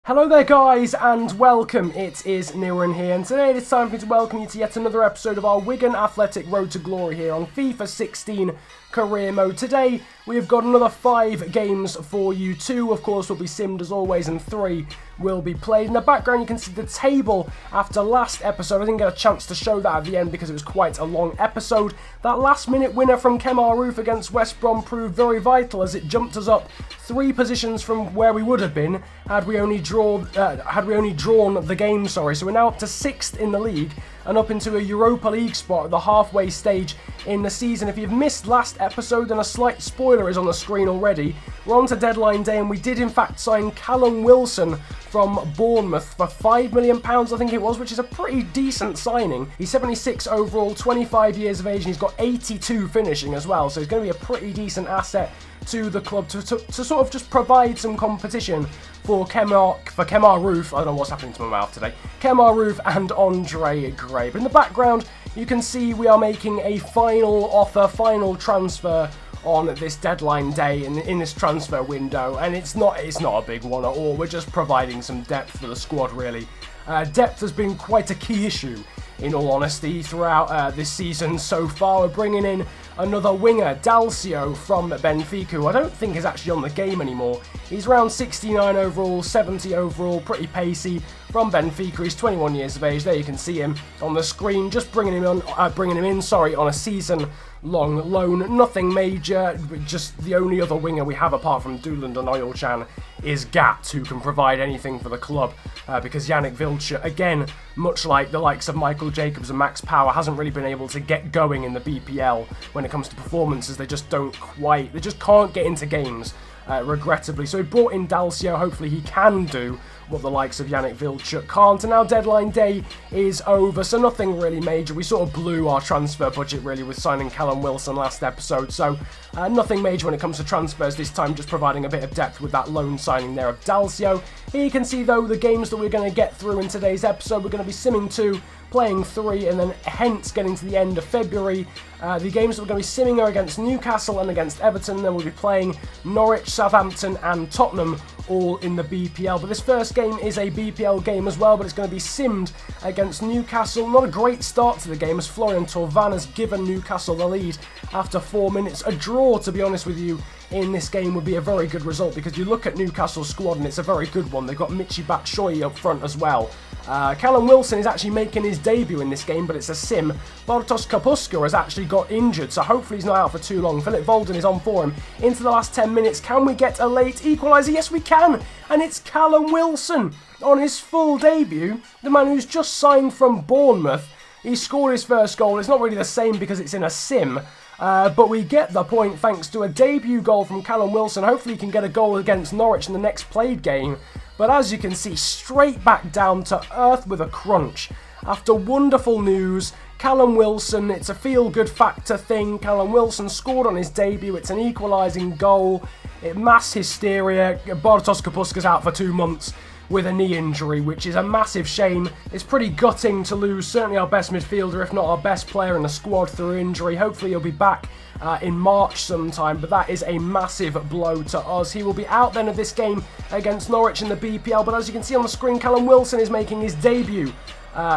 Hello there guys and welcome, it is Newren here and today it is time for me to welcome you to yet another episode of our Wigan Athletic Road to Glory here on FIFA 16 Career Mode. Today we have got another 5 games for you. 2 of course will be simmed as always and 3 will be played. In the background you can see the table after last episode. I didn't get a chance to show that at the end because it was quite a long episode. That last minute winner from Roofe against West Brom proved very vital as it jumped us up 3 positions from where we would have been had we only drawn the game. So we're now up to 6th in the league and up into a Europa League spot at the halfway stage in the season. If you've missed last episode, then a slight spoiler is on the screen already. We're on to deadline day and we did in fact sign Callum Wilson from Bournemouth for £5 million, I think it was, which is a pretty decent signing. He's 76 overall, 25 years of age, and he's got 82 finishing as well, so he's going to be a pretty decent asset to the club to sort of just provide some competition for Roofe. I don't know what's happening to my mouth today. Roofe and Andre Gray. But in the background, you can see we are making a final transfer on this deadline day in this transfer window, and it's not a big one at all. We're just providing some depth for the squad, really. Depth has been quite a key issue, in all honesty, throughout this season so far. We're bringing in another winger, Dalcio from Benfica, who I don't think is actually on the game anymore. He's around 69 overall, 70 overall, pretty pacey, from Benfica. He's 21 years of age. There you can see him on the screen, just bringing him in on a season-long loan. Nothing major, just the only other winger we have apart from Dooland and Oil-Chan is Gat, who can provide anything for the club, because Yannick Vilcher, again, much like the likes of Michael Jacobs and Max Power, hasn't really been able to get going in the BPL when it comes to performances. They just can't get into games, regrettably. So he brought in Dalcio. Hopefully he can do what the likes of Yannick Vilcher can't. And now deadline day is over, so nothing really major. We sort of blew our transfer budget really with signing Callum Wilson last episode, so nothing major when it comes to transfers this time, just providing a bit of depth with that loan signing there of Dalcio. Here you can see though the games that we're going to get through in today's episode. We're going to be simming 2, playing 3, and then hence getting to the end of February. The games that we're going to be simming are against Newcastle and against Everton. Then we'll be playing Norwich, Southampton and Tottenham, all in the BPL. But this first game is a BPL game as well, but it's going to be simmed against Newcastle. Not a great start to the game as Florian Thauvin has given Newcastle the lead after 4 minutes. A draw, to be honest with you, in this game would be a very good result, because you look at Newcastle's squad and it's a very good one. They've got Michy Batshuayi up front as well. Callum Wilson is actually making his debut in this game, but it's a sim. Bartosz Kapustka has actually got injured, so hopefully he's not out for too long. Philip Volden is on for him into the last 10 minutes. Can we get a late equaliser? Yes, we can. And it's Callum Wilson on his full debut. The man who's just signed from Bournemouth. He scored his first goal. It's not really the same because it's in a sim. But we get the point thanks to a debut goal from Callum Wilson. Hopefully he can get a goal against Norwich in the next played game. But as you can see, straight back down to earth with a crunch. After wonderful news, Callum Wilson, it's a feel-good factor thing. Callum Wilson scored on his debut. It's an equalising goal. Mass hysteria. Bartosz Kapustka's out for 2 months with a knee injury, which is a massive shame. It's pretty gutting to lose certainly our best midfielder, if not our best player in the squad, through injury. Hopefully he'll be back in March sometime, but that is a massive blow to us. He will be out then of this game against Norwich in the BPL, but as you can see on the screen, Callum Wilson is making his debut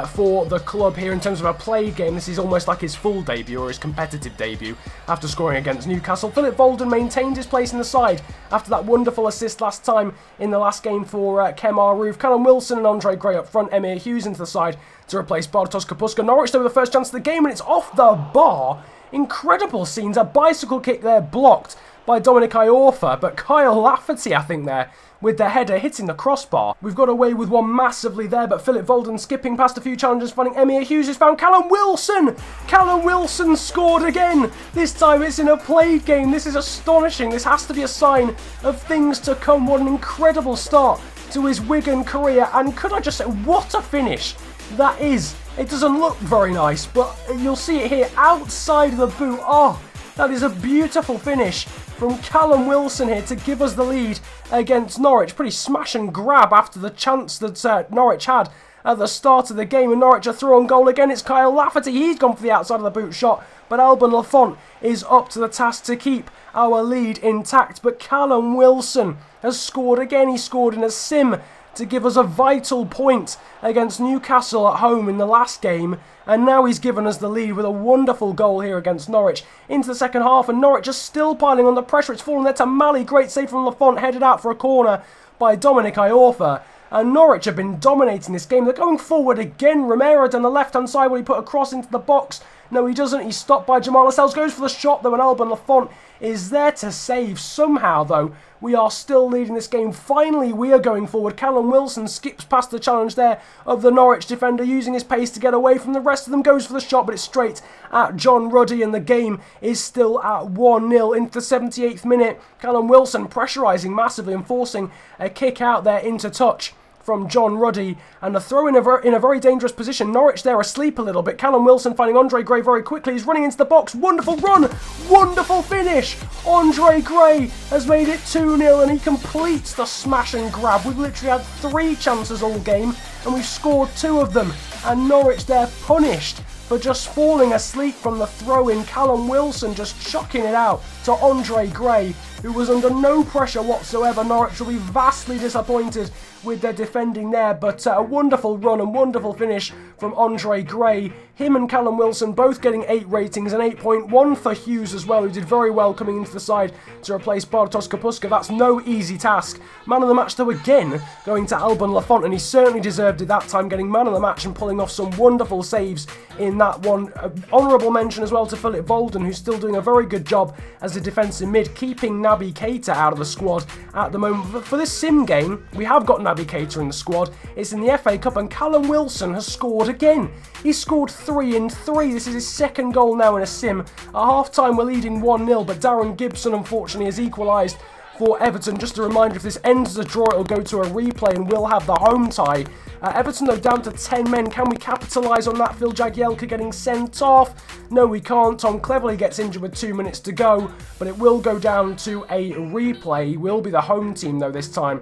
for the club here in terms of a play game. This is almost like his full debut or his competitive debut after scoring against Newcastle. Philip Volden maintained his place in the side after that wonderful assist last time in the last game for Roofe. Callum Wilson and Andre Gray up front, Emir Hughes into the side to replace Bartosz Kapustka. Norwich though with the first chance of the game and it's off the bar. Incredible scenes, a bicycle kick there blocked by Dominic Iorfa, but Kyle Lafferty, I think there, with the header hitting the crossbar. We've got away with one massively there, but Philip Volden skipping past a few challenges, finding Emir Hughes, who's found Callum Wilson! Callum Wilson scored again! This time it's in a played game. This is astonishing. This has to be a sign of things to come. What an incredible start to his Wigan career, and could I just say, what a finish that is. It doesn't look very nice, but you'll see it here outside the boot. Oh, that is a beautiful finish from Callum Wilson here to give us the lead against Norwich. Pretty smash and grab after the chance that Norwich had at the start of the game, and Norwich are through on goal again. It's Kyle Lafferty. He's gone for the outside of the boot shot, but Alban Lafont is up to the task to keep our lead intact. But Callum Wilson has scored again. He scored in a sim to give us a vital point against Newcastle at home in the last game. And now he's given us the lead with a wonderful goal here against Norwich into the second half. And Norwich just still piling on the pressure. It's fallen there to Mali. Great save from Lafont, headed out for a corner by Dominic Iorfa. And Norwich have been dominating this game. They're going forward again. Romero down the left-hand side when he put a cross into the box. No, he doesn't. He's stopped by Jamal Lascelles. Goes for the shot, though, and Alban Lafont is there to save. Somehow, though, we are still leading this game. Finally, we are going forward. Callum Wilson skips past the challenge there of the Norwich defender, using his pace to get away from the rest of them. Goes for the shot, but it's straight at John Ruddy, and the game is still at 1-0 into the 78th minute. Callum Wilson pressurising massively and forcing a kick out there into touch from John Ruddy, and a throw in a very dangerous position. Norwich there asleep a little bit. Callum Wilson finding Andre Gray very quickly. He's running into the box. Wonderful run. Wonderful finish. Andre Gray has made it 2-0 and he completes the smash and grab. We've literally had 3 chances all game and we've scored 2 of them. And Norwich there punished for just falling asleep from the throw-in. Callum Wilson just chucking it out to Andre Gray, who was under no pressure whatsoever. Norwich will be vastly disappointed with their defending there, but a wonderful run and wonderful finish from Andre Gray. Him and Callum Wilson both getting 8 ratings, and 8.1 for Hughes as well, who did very well coming into the side to replace Bartosz Kapuska. That's no easy task. Man of the match, though, again going to Alban Lafont, and he certainly deserved it that time, getting man of the match and pulling off some wonderful saves in that one. Honourable mention as well to Philip Volden, who's still doing a very good job as a defensive mid, keeping Naby Keita out of the squad at the moment. But for this sim game, we have got Naby Keita in the squad. It's in the FA Cup, and Callum Wilson has scored again. He's scored 3 in 3. This is his second goal now in a sim. At half-time, we're leading 1-0, but Darren Gibson, unfortunately, has equalised for Everton. Just a reminder, if this ends as a draw, it'll go to a replay and we'll have the home tie. Everton, though, down to 10 men. Can we capitalise on that? Phil Jagielka getting sent off. No, we can't. Tom Cleverley gets injured with 2 minutes to go, but it will go down to a replay. He will be the home team, though, this time,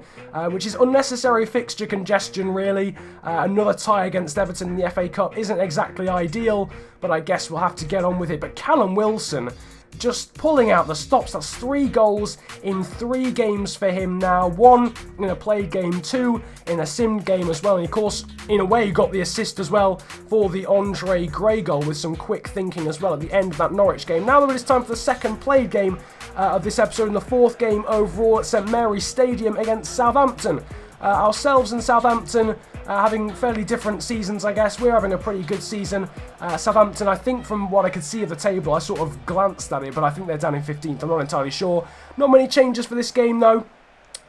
which is unnecessary fixture congestion, really. Another tie against Everton in the FA Cup isn't exactly ideal, but I guess we'll have to get on with it. But Callum Wilson just pulling out the stops. That's 3 goals in 3 games for him now. 1 in a played game, 2 in a sim game as well. And of course, in a way, got the assist as well for the Andre Gray goal with some quick thinking as well at the end of that Norwich game. Now that it's time for the second played game of this episode, and the 4th game overall at St Mary's Stadium against Southampton. Ourselves and Southampton having fairly different seasons, I guess. We're having a pretty good season. Southampton, I think from what I could see of the table, I sort of glanced at it, but I think they're down in 15th. I'm not entirely sure. Not many changes for this game, though.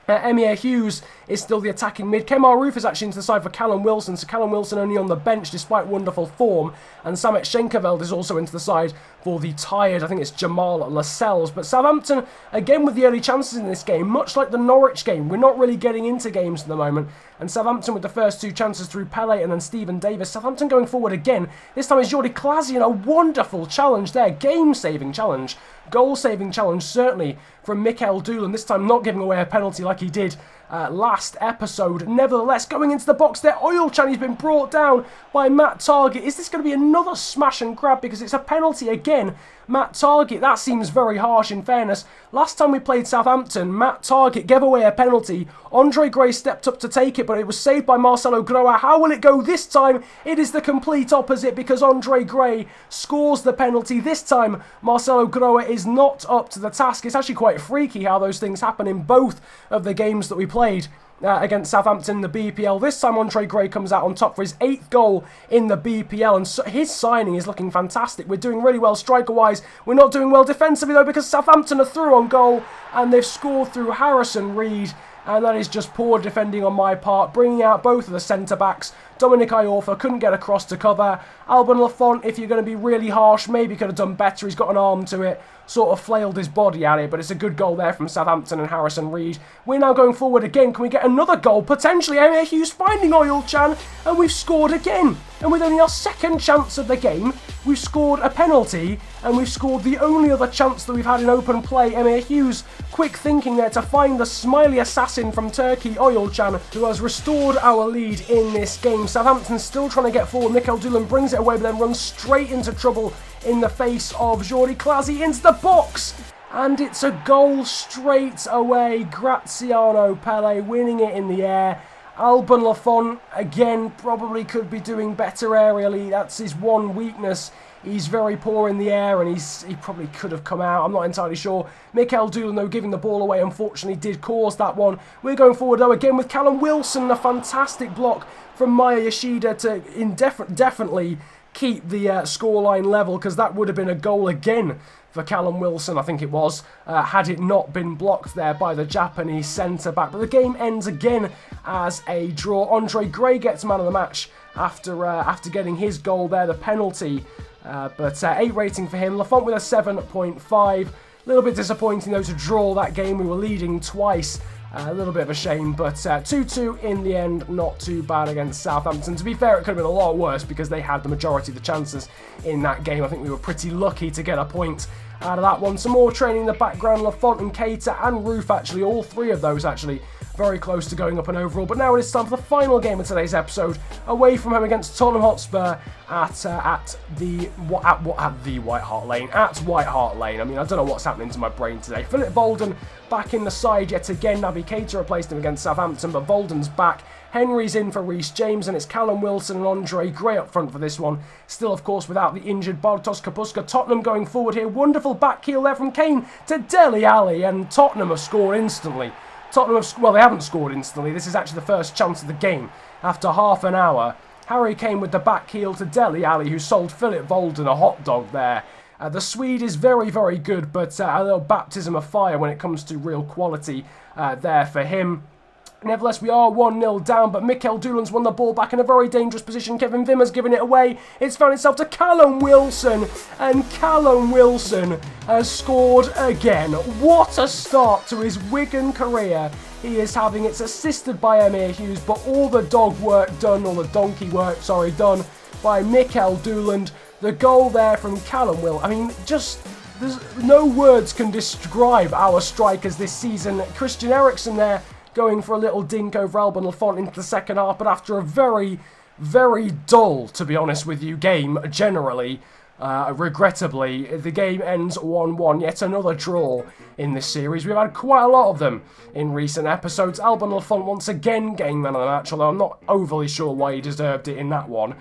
Emir Hughes is still the attacking mid. Kemar Roofe is actually into the side for Callum Wilson, so Callum Wilson only on the bench despite wonderful form. And Samet Schenkeveld is also into the side for the tired, I think it's Jamal Lascelles. But Southampton, again with the early chances in this game, much like the Norwich game, we're not really getting into games at the moment. And Southampton with the first 2 chances through Pele and then Stephen Davis. Southampton going forward again. This time is Jordi Clasie, and a wonderful challenge there. Game-saving challenge. Goal-saving challenge, certainly, from Mikel Doolan. This time not giving away a penalty like he did last episode. Nevertheless, going into the box there, Oil-Chan, he's been brought down by Matt Targett. Is this going to be another smash and grab? Because it's a penalty again. Matt Targett, that seems very harsh in fairness. Last time we played Southampton, Matt Targett gave away a penalty. Andre Gray stepped up to take it, but it was saved by Marcelo Groa. How will it go this time? It is the complete opposite, because Andre Gray scores the penalty. This time, Marcelo Groa is not up to the task. It's actually quite freaky how those things happen in both of the games that we played against Southampton in the BPL. This time Andre Gray comes out on top for his 8th goal in the BPL, and so his signing is looking fantastic. We're doing really well striker-wise. We're not doing well defensively, though, because Southampton are through on goal, and they've scored through Harrison Reed, and that is just poor defending on my part, bringing out both of the centre-backs. Dominic Iorfa couldn't get across to cover. Alban Lafont, if you're going to be really harsh, maybe could have done better. He's got an arm to it, sort of flailed his body at it, but it's a good goal there from Southampton and Harrison Reed. We're now going forward again. Can we get another goal? Potentially, Emir Hughes finding Oil-Chan, and we've scored again. And with only our 2nd chance of the game, we've scored a penalty, and we've scored the only other chance that we've had in open play. Emir Hughes, quick thinking there to find the smiley assassin from Turkey, Oil-Chan, who has restored our lead in this game. Southampton still trying to get forward. Mikel Doolan brings it away, but then runs straight into trouble in the face of Jordi Clasie into the box. And it's a goal straight away. Graziano Pele winning it in the air. Alban Lafont, again, probably could be doing better aerially. That's his one weakness. He's very poor in the air, and he probably could have come out. I'm not entirely sure. Mikel Doolan, though, giving the ball away, unfortunately, did cause that one. We're going forward, though, again with Callum Wilson. A fantastic block from Maya Yoshida to definitely keep the scoreline level, because that would have been a goal again for Callum Wilson, I think it was, had it not been blocked there by the Japanese centre-back. But the game ends again as a draw. Andre Gray gets man of the match after getting his goal there, the penalty. But 8 rating for him. Lafont with a 7.5. A little bit disappointing, though, to draw that game. We were leading twice. A little bit of a shame, but 2-2 in the end, not too bad against Southampton. To be fair, it could have been a lot worse because they had the majority of the chances in that game. I think we were pretty lucky to get a point out of that one. Some more training in the background. Lafont and Keita and Roofe, actually, all 3 of those, actually, very close to going up an overall. But now it is time for the final game of today's episode, away from home against Tottenham Hotspur at White Hart Lane. At White Hart Lane. I mean, I don't know what's happening to my brain today. Philip Volden back in the side yet again. Naby Keita replaced him against Southampton, but Volden's back. Henry's in for Reece James, and it's Callum Wilson and Andre Gray up front for this one. Still, of course, without the injured Bartosz Kapustka. Tottenham going forward here. Wonderful back heel there from Kane to Dele Alli, and Tottenham have scored instantly. Well, they haven't scored instantly. This is actually the first chance of the game after half an hour. Harry Kane with the back heel to Dele Alli, who sold Philip Volden a hot dog there. The Swede is very, very good, but a little baptism of fire when it comes to real quality there for him. Nevertheless, we are 1-0 down, but Mikel Doolan's won the ball back in a very dangerous position. Kevin Wimmer's given it away. It's found itself to Callum Wilson, and Callum Wilson has scored again. What a start to his Wigan career he is having. It's assisted by Emir Hughes, but all the dog work done, all the donkey work, sorry, done by Mikel Doolan. The goal there from Callum Wilson. I mean, there's no words can describe our strikers this season. Christian Eriksen there, going for a little dink over Alban Lafont into the second half, but after a very, very dull, to be honest with you, game generally, regrettably, the game ends 1-1. Yet another draw in this series. We've had quite a lot of them in recent episodes. Alban Lafont once again getting man of the match, although I'm not overly sure why he deserved it in that one.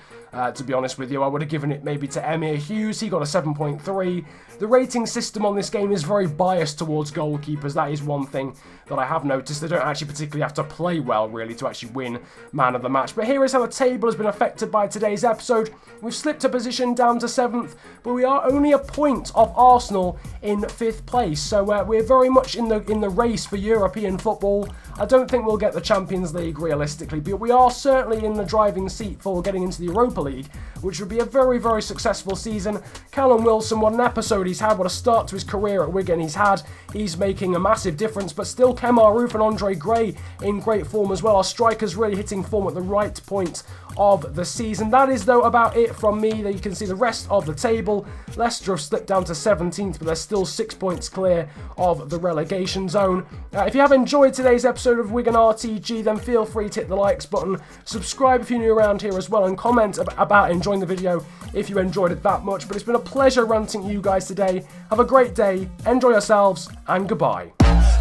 To be honest with you, I would have given it maybe to Emir Hughes. He got a 7.3. The rating system on this game is very biased towards goalkeepers. That is one thing that I have noticed. They don't actually particularly have to play well, really, to actually win man of the match. But here is how the table has been affected by today's episode. We've slipped a position down to 7th, but we are only a point off Arsenal in 5th place. So we're very much in the race for European football. I don't think we'll get the Champions League realistically, but we are certainly in the driving seat for getting into the Europa League, which would be a very, very successful season. Callum Wilson, what an episode he's had, what a start to his career at Wigan he's had. He's making a massive difference, but still Kemar Roofe and Andre Gray in great form as well. Our strikers really hitting form at the right point of the season. That is, though, about it from me. There you can see the rest of the table. Leicester have slipped down to 17th, but they're still 6 points clear of the relegation zone. If you have enjoyed today's episode of Wigan RTG, then feel free to hit the likes button. Subscribe if you're new around here as well, and comment about enjoying the video if you enjoyed it that much. But it's been a pleasure ranting to you guys today. Have a great day, enjoy yourselves, and goodbye.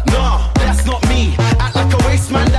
No, that's not me. Act like a waste man.